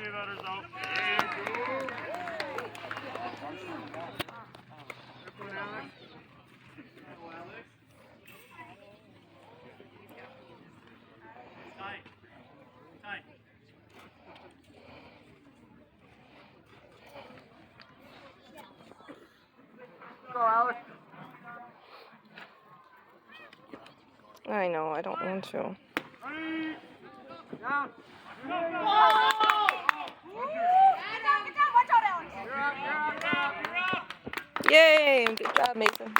Go, Alex. I know, I don't want to. Down. You're out, Alex. Yay! Good job, Mason.